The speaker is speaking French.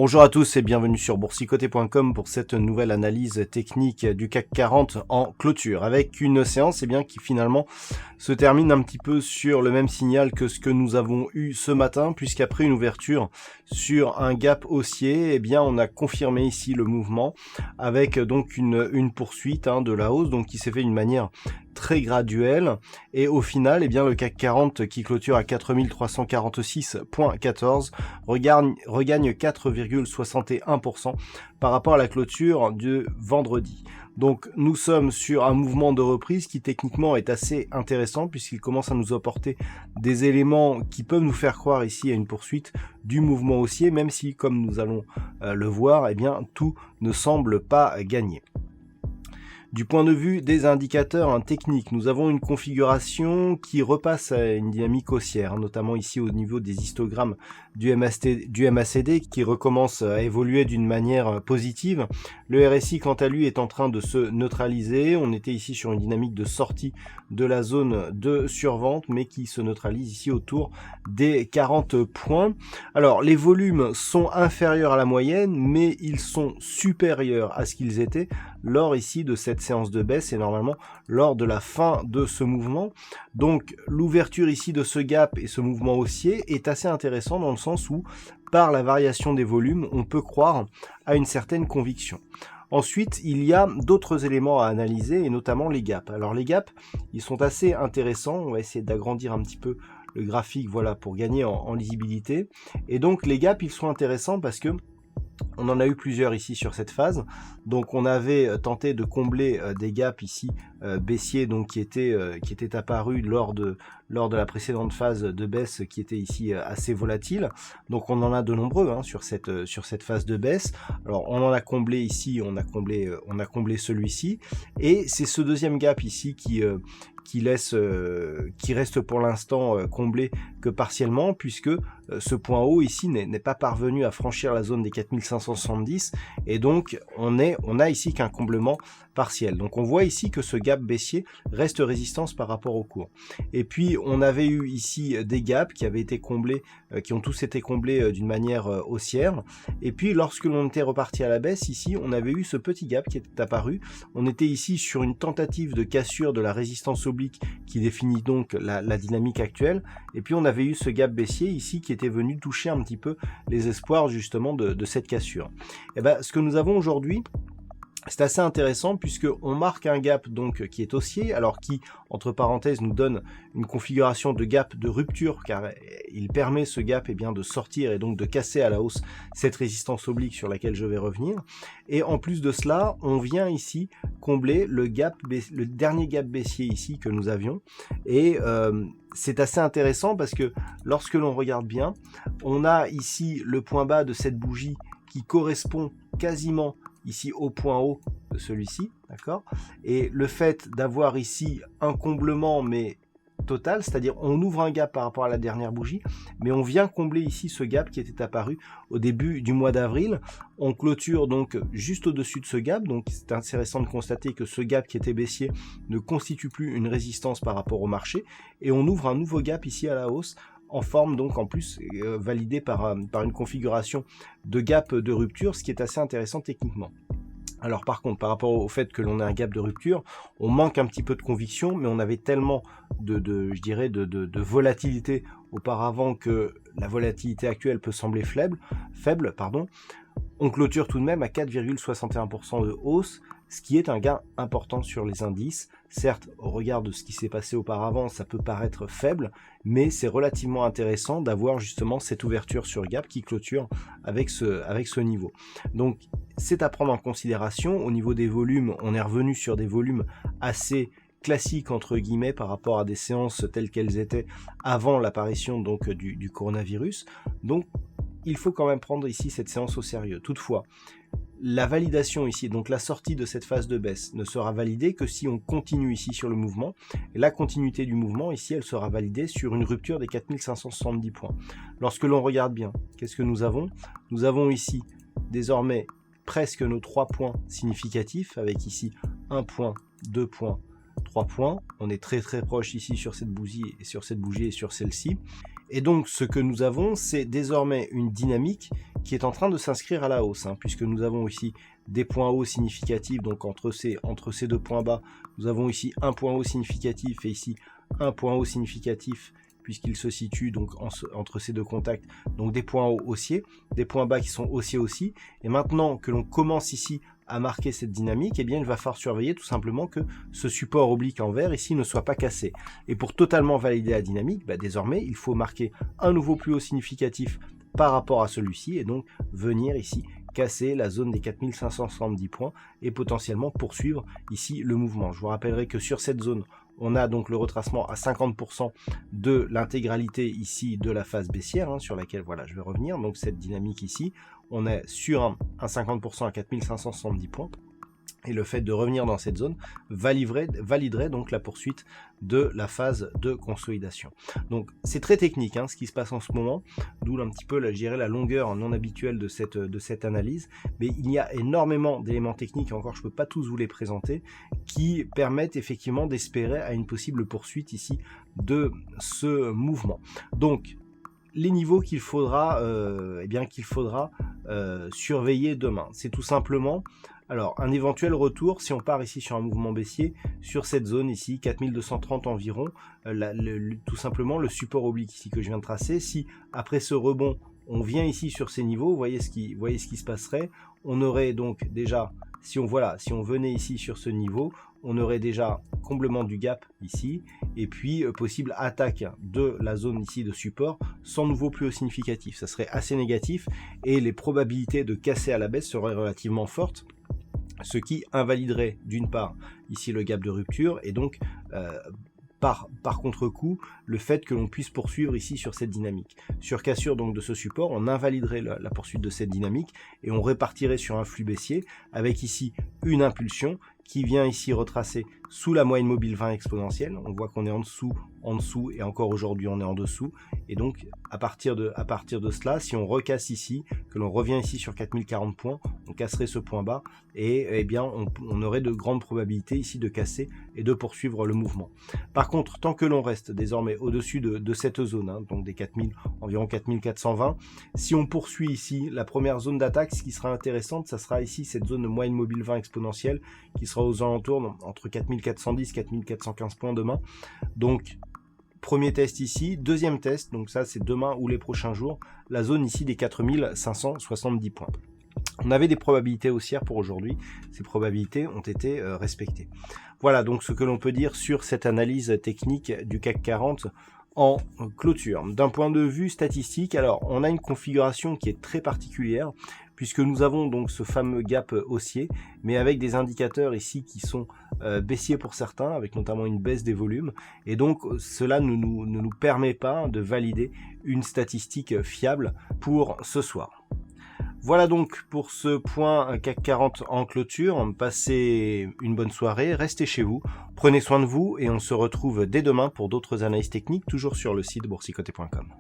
Bonjour à tous et bienvenue sur boursicoté.com pour cette nouvelle analyse technique du CAC 40 en clôture avec une séance qui finalement se termine un petit peu sur le même signal que ce que nous avons eu ce matin, puisqu'après une ouverture sur un gap haussier, on a confirmé ici le mouvement avec donc une poursuite de la hausse donc qui s'est fait d'une manière très graduelle, et au final le CAC 40 qui clôture à 4346.14 regagne 4,61% par rapport à la clôture de vendredi. Donc nous sommes sur un mouvement de reprise qui techniquement est assez intéressant, puisqu'il commence à nous apporter des éléments qui peuvent nous faire croire ici à une poursuite du mouvement haussier, même si, comme nous allons le voir, tout ne semble pas gagné. Du point de vue des indicateurs techniques, nous avons une configuration qui repasse à une dynamique haussière, notamment ici au niveau des histogrammes du MACD qui recommence à évoluer d'une manière positive. Le RSI, quant à lui, est en train de se neutraliser. On était ici sur une dynamique de sortie de la zone de survente, mais qui se neutralise ici autour des 40 points. Alors, les volumes sont inférieurs à la moyenne, mais ils sont supérieurs à ce qu'ils étaient lors ici de cette séance de baisse et normalement lors de la fin de ce mouvement. Donc l'ouverture ici de ce gap et ce mouvement haussier est assez intéressant dans le sens où par la variation des volumes on peut croire à une certaine conviction. Ensuite, il y a d'autres éléments à analyser et notamment les gaps. Alors les gaps, ils sont assez intéressants. On va essayer d'agrandir un petit peu le graphique, voilà, pour gagner en lisibilité. Et donc les gaps, ils sont intéressants parce que on en a eu plusieurs ici sur cette phase. Donc on avait tenté de combler des gaps ici baissiers donc qui étaient apparus lors de la précédente phase de baisse qui était ici assez volatile. Donc on en a de nombreux sur cette phase de baisse. Alors on en a comblé ici, on a comblé celui-ci, et c'est ce deuxième gap ici qui reste pour l'instant comblé que partiellement, puisque ce point haut ici n'est pas parvenu à franchir la zone des 4570, et donc on a ici qu'un comblement partiel. Donc on voit ici que ce gap baissier reste résistance par rapport au cours. Et puis on avait eu ici des gaps qui avaient été comblés, qui ont tous été comblés d'une manière haussière. Et puis lorsque l'on était reparti à la baisse, ici on avait eu ce petit gap qui était apparu. On était ici sur une tentative de cassure de la résistance oblique qui définit donc la dynamique actuelle. Et puis on avait eu ce gap baissier ici qui était venu toucher un petit peu les espoirs justement de cette cassure. Et ce que nous avons aujourd'hui, c'est assez intéressant puisque on marque un gap donc qui est haussier, alors qui entre parenthèses nous donne une configuration de gap de rupture, car il permet ce gap de sortir et donc de casser à la hausse cette résistance oblique sur laquelle je vais revenir. Et en plus de cela, on vient ici combler le dernier gap baissier ici que nous avions, et c'est assez intéressant parce que lorsque l'on regarde bien, on a ici le point bas de cette bougie qui correspond quasiment ici au point haut de celui-ci, d'accord? Et le fait d'avoir ici un comblement mais total, c'est-à-dire on ouvre un gap par rapport à la dernière bougie, mais on vient combler ici ce gap qui était apparu au début du mois d'avril. On clôture donc juste au-dessus de ce gap, donc c'est intéressant de constater que ce gap qui était baissier ne constitue plus une résistance par rapport au marché, et on ouvre un nouveau gap ici à la hausse, en forme donc en plus validé par une configuration de gap de rupture, ce qui est assez intéressant techniquement. Alors par contre, par rapport au fait que l'on ait un gap de rupture, on manque un petit peu de conviction, mais on avait tellement de volatilité auparavant que la volatilité actuelle peut sembler faible. On clôture tout de même à 4,61% de hausse, ce qui est un gain important sur les indices. Certes, au regard de ce qui s'est passé auparavant, ça peut paraître faible, mais c'est relativement intéressant d'avoir justement cette ouverture sur gap qui clôture avec ce niveau. Donc c'est à prendre en considération. Au niveau des volumes, on est revenu sur des volumes assez classiques entre guillemets par rapport à des séances telles qu'elles étaient avant l'apparition donc du coronavirus. Donc il faut quand même prendre ici cette séance au sérieux. Toutefois, la validation ici, donc la sortie de cette phase de baisse, ne sera validée que si on continue ici sur le mouvement. Et la continuité du mouvement ici, elle sera validée sur une rupture des 4570 points. Lorsque l'on regarde bien, qu'est-ce que nous avons? Nous avons ici désormais presque nos 3 points significatifs, avec ici 1 point, 2 points, 3 points. On est très très proche ici sur cette bougie et sur celle-ci. Et donc ce que nous avons, c'est désormais une dynamique qui est en train de s'inscrire à la hausse, puisque nous avons ici des points hauts significatifs, donc entre ces deux points bas, nous avons ici un point haut significatif et ici un point haut significatif, puisqu'il se situe donc entre ces deux contacts, donc des points hauts haussiers, des points bas qui sont haussiers aussi. Et maintenant que l'on commence ici à marquer cette dynamique, eh bien il va falloir surveiller tout simplement que ce support oblique en vert ici ne soit pas cassé. Et pour totalement valider la dynamique, désormais il faut marquer un nouveau plus haut significatif par rapport à celui-ci et donc venir ici casser la zone des 4570 points et potentiellement poursuivre ici le mouvement. Je vous rappellerai que sur cette zone, on a donc le retracement à 50% de l'intégralité ici de la phase baissière, sur laquelle voilà, je vais revenir. Donc cette dynamique ici, on est sur un 50% à 4570 points. Et le fait de revenir dans cette zone validerait donc la poursuite de la phase de consolidation. Donc c'est très technique ce qui se passe en ce moment, d'où un petit peu je dirais, la longueur non habituelle de cette analyse. Mais il y a énormément d'éléments techniques, encore je ne peux pas tous vous les présenter, qui permettent effectivement d'espérer à une possible poursuite ici de ce mouvement. Donc les niveaux qu'il faudra, surveiller demain, c'est tout simplement un éventuel retour, si on part ici sur un mouvement baissier, sur cette zone ici, 4230 environ, tout simplement le support oblique ici que je viens de tracer. Si après ce rebond, on vient ici sur ces niveaux, vous voyez ce qui se passerait, on aurait donc déjà, si on venait ici sur ce niveau, on aurait déjà comblement du gap ici, et puis possible attaque de la zone ici de support sans nouveau plus haut significatif. Ça serait assez négatif, et les probabilités de casser à la baisse seraient relativement fortes, ce qui invaliderait d'une part ici le gap de rupture, et donc par contre-coup le fait que l'on puisse poursuivre ici sur cette dynamique. Sur cassure donc de ce support, on invaliderait la poursuite de cette dynamique et on repartirait sur un flux baissier avec ici une impulsion qui vient ici retracer sous la moyenne mobile 20 exponentielle. On voit qu'on est en dessous et encore aujourd'hui on est en dessous. Et donc à partir de cela, si on recasse ici, que l'on revient ici sur 4040 points, on casserait ce point bas et eh bien on aurait de grandes probabilités ici de casser et de poursuivre le mouvement. Par contre, tant que l'on reste désormais au-dessus de cette zone, donc des environ 4420, si on poursuit ici la première zone d'attaque, ce qui sera intéressante, ça sera ici cette zone de moyenne mobile 20 exponentielle qui sera aux alentours entre 4410 4415 points demain. Donc premier test ici, deuxième test, donc ça c'est demain ou les prochains jours, la zone ici des 4570 points. On avait des probabilités haussières pour aujourd'hui, ces probabilités ont été respectées. Voilà donc ce que l'on peut dire sur cette analyse technique du CAC 40 en clôture. D'un point de vue statistique, alors on a une configuration qui est très particulière, puisque nous avons donc ce fameux gap haussier, mais avec des indicateurs ici qui sont baissiers pour certains, avec notamment une baisse des volumes, et donc cela ne nous permet pas de valider une statistique fiable pour ce soir. Voilà donc pour ce point CAC 40 en clôture. Passez une bonne soirée, restez chez vous, prenez soin de vous et on se retrouve dès demain pour d'autres analyses techniques, toujours sur le site boursicoté.com.